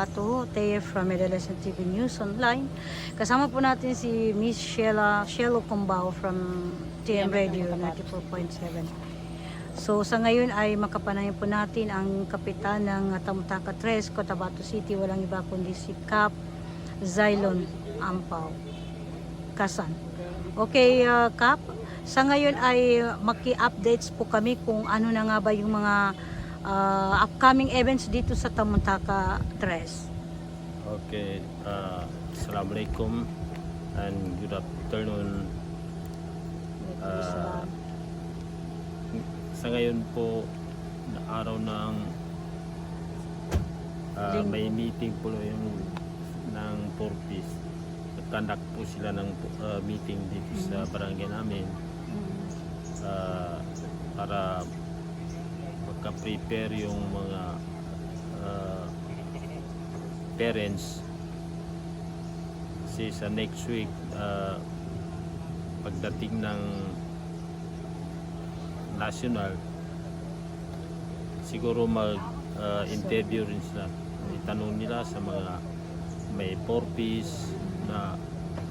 wabarakatuh. Teo from Medellin TV News Online. Kasama po natin si Miss Shelo Cumbao from TM Radio 94.7. So sa ngayon ay makapanayan po natin ang kapitan ng Tamutaka 3, Cotabato City. Walang iba kundi si Cap Zylon Ampao Kasan. Okay, Cap. Sa ngayon ay maki-updates po kami kung ano na nga ba yung mga upcoming events dito sa Tamutaka 3. Okay, Assalamualaikum and good afternoon. Sa ngayon po na araw ng may meeting po yung ng Porpis. Nag-conduct po sila ng meeting dito sa barangay namin para magka-prepare yung mga parents kasi sa next week pagdating ng national siguro mag-interview rin sila, itanong nila sa mga may Porpis na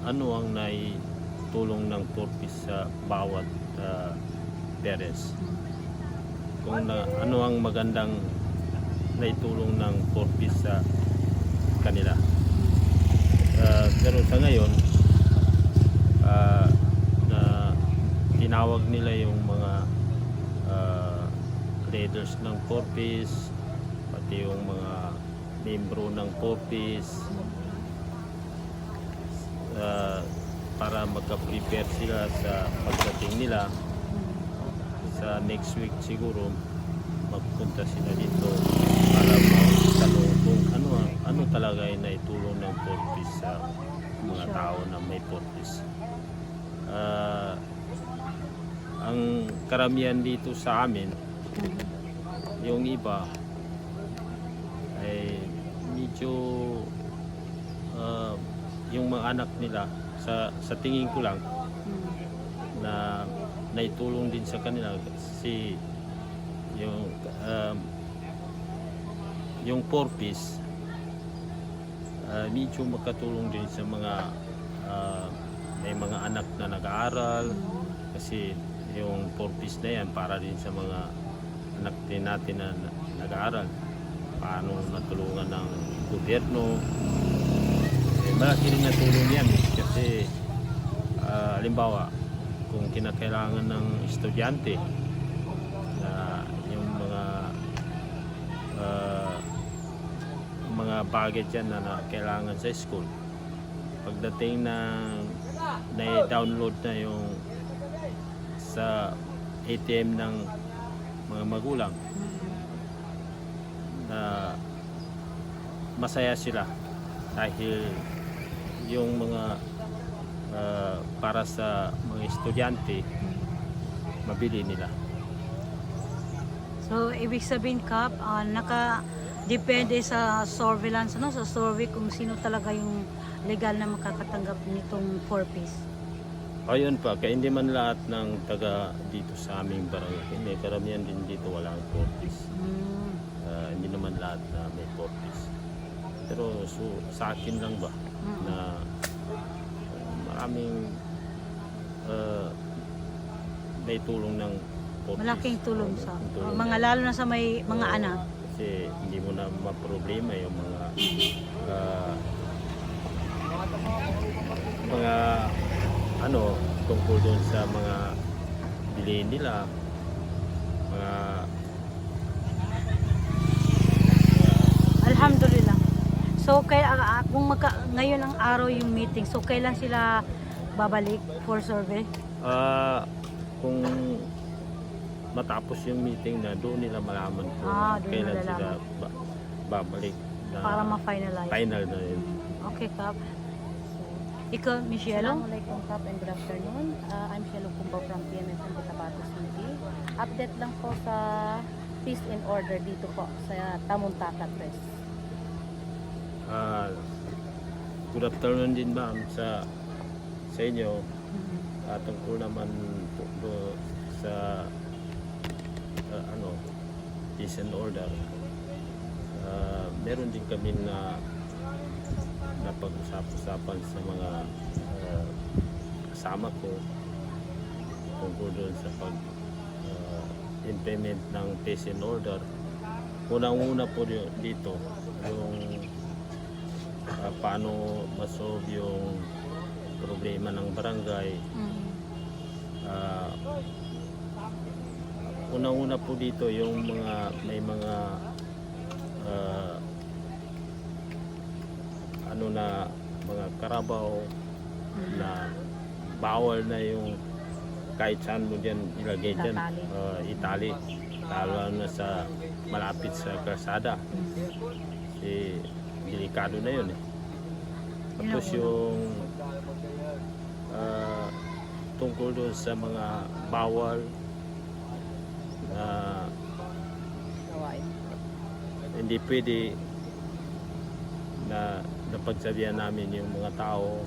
ano ang naitulong ng Porpis sa bawat parents, kung ano ang magandang naitulong ng Porpis sa kanila. Pero sa ngayon na tinawag nila yung mga leaders ng Porpis, pati yung mga membro ng Porpis para magka-prepare sila sa pagdating nila sa next week. Siguro magpunta sila dito para magtanong kung ano talaga ay naitulong ng Porpis sa mga tao na may Porpis. Ang karamihan dito sa amin, yung iba ay medyo yung mga anak nila sa tingin ko lang na naitulong din sa kanila kasi yung Porpis medyo makatulong din sa mga may mga anak na nag-aaral, kasi yung Porpis na yan para din sa mga anak din natin na nag-aaral, paano natulungan ng gobyerno. Malaki rin natulong yan kasi halimbawa kung kinakailangan ng estudyante na yung mga bagay dyan na kailangan sa school, pagdating na i-download na yung sa ATM ng mga magulang, na masaya sila dahil yung mga para sa mga estudyante mabili nila. So ibig sabihin, Cap, naka-depende sa surveillance, sa survey kung sino talaga yung legal na makakatanggap nitong Porpis. Ayun pa, kaya hindi man lahat ng taga dito sa aming barangay, may karamihan din dito walang Porpis. Hindi naman lahat na may Porpis. Pero sa akin lang ba na maraming may tulong ng Porpis. Malaking tulong sa mga lalo na sa may mga anak. Kasi hindi mo na maproblema yung mga tungkol doon sa mga bilihin nila, mga Alhamdulillah. So kung ngayon ang araw yung meeting, so kailan sila babalik for survey? Kung matapos yung meeting na, doon nila malaman kung kailan sila babalik na para ma-finalize. Final na yun. Okay, Cap. Ikaw, Michelle? Assalamualaikum, Kap, and good afternoon. I'm Shelo Cumbao from PMSM Cotabato City. Update lang po sa peace and order dito po sa Tamutaka 3. Good afternoon din, ma'am, sa inyo. Tungkol naman po sa peace and order. meron din kami na napag-usap-usapan sa mga kasama ko tungkol doon sa pag-implement ng peace and order. Unang-una po dito yung paano masolve yung problema ng barangay. Unang-una po dito yung may mga mga karabaw na bawal na yung kahit saan mo dyan ilagay dyan, itali, lalo na sa malapit sa kalsada. Delikado na yun eh. Tapos yung tungkol doon sa mga bawal na hindi pwede na napagsabihan namin yung mga tao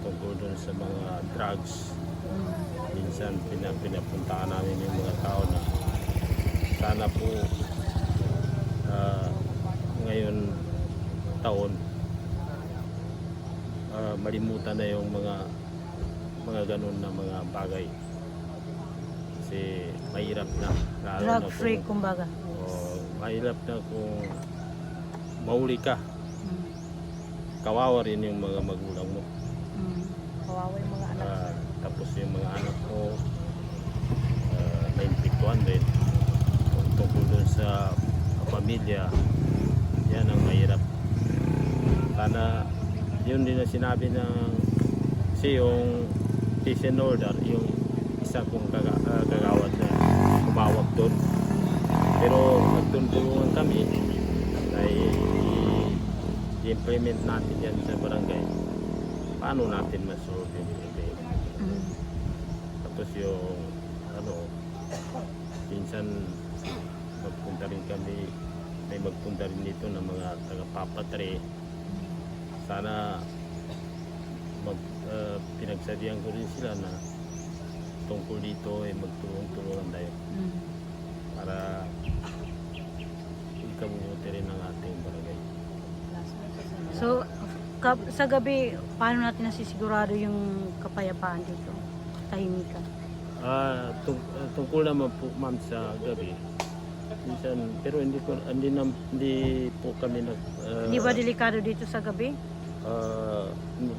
tungkol doon sa mga drugs. Minsan pinapuntahan namin yung mga tao na sana po ngayon taon malimutan na yung mga ganun na mga bagay. Kasi mahirap na. Drug free kumbaga. Mahirap na kung mahuli ka. Kawawa rin yung mga magulang mo. Kawawa yung mga anak. Tapos yung mga anak mo nainpektuhan din. Tungkol dun sa pamilya, yan ang mahirap. Sana yun din na sinabi ng kasi yung peace and order, yung isa kong kagawad na umawag doon. Pero nagtulungan kami ay i-implement natin yan sa barangay. Paano natin masolve yung problema? Tapos yung minsan magpunta rin kami, may magpunta rin dito ng mga taga-papatre. Sana pinagsabihan ko rin sila na tungkol dito ay magtulong-tulungan tayo para ikabubuti rin ang ating barangay. So, sa gabi, paano natin nasisigurado yung kapayapaan dito? Tahimikan. Tungkol naman po ma'am sa gabi, minsan, pero hindi po kami Hindi ba delikado dito sa gabi?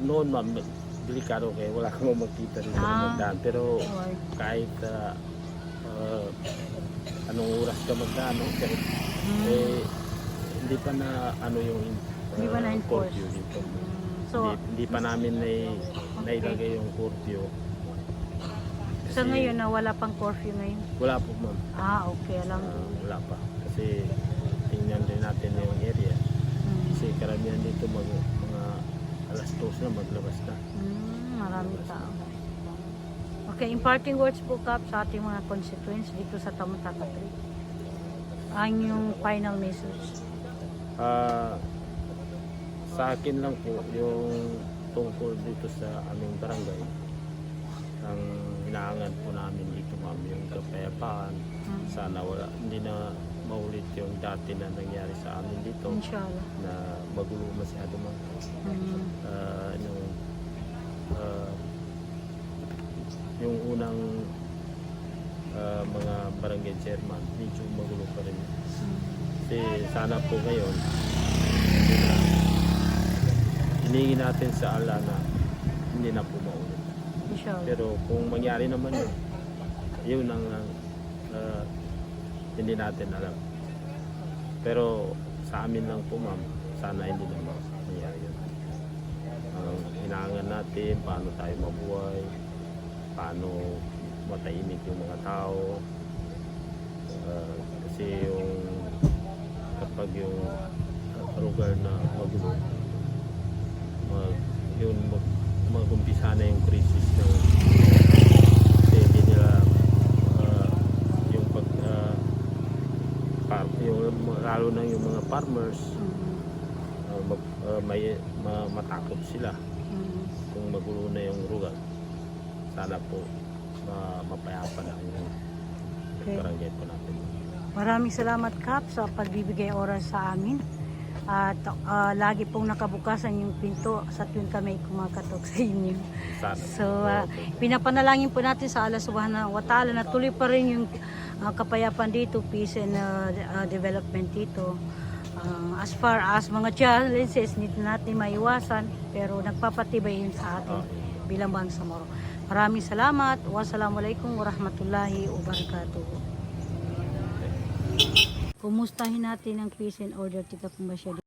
Noon ma'am, delikado kayo, wala kang makita rin sa magdaan. Pero kahit anong oras ka magdaan, hindi pa na yung Hindi ba na-enforce? curfew dito. So, Hindi pa namin nailagay yung curfew. sa ngayon na wala pang curfew ngayon? Wala po ma'am. Okay, alam ko. Wala pa. Kasi tingnan din natin yung area. Kasi karamihan dito mga alas 2 na maglabas na. Marami tao. Okay, imparting words po Kap sa ating mga constituents dito sa Tamuntata 3. Ang yung final message. Sa akin lang po yung tungkol dito sa aming barangay. Ang hinahangan po namin dito ma'am yung kapayapaan. Sana hindi na maulit yung dati na nangyari sa amin dito. Inshallah. Na magulo masyado ma'am. Yung unang mga barangay chairman, medyo magulo pa rin. Kasi sana po ngayon, hinihingi natin sa Allah na hindi na po maulit. Inshallah. Pero kung mangyari naman yun ang hindi natin alam. Pero sa amin lang po ma'am, sana hindi na mangyari yun. Hinahangan natin paano tayo mabuhay, paano matahimik yung mga tao. Kasi yung kapag yung lugar na magulo, mag-umpisa na yung crisis ng kasi hindi nila lalo na yung mga farmers matakot sila kung magulo na yung lugar. Sana po mapayapa na yung barangay po natin. Maraming salamat, Kap, sa pagbibigay oras sa amin. At lagi pong nakabukasan yung pinto sa tuwing kami kumakatok sa inyo. Sana. So, pinapanalangin po natin sa Allah Subhanahu wa Ta'ala na tuloy pa rin yung kapayapaan dito, peace and development dito. As far as mga challenges, hindi natin maiwasan, pero nagpapatibay yun sa atin bilang bangsa Moro. Maraming salamat. Wassalamualaikum warahmatullahi wabarakatuh. Kumustahin natin ang peace and order, Tita Pumbasya.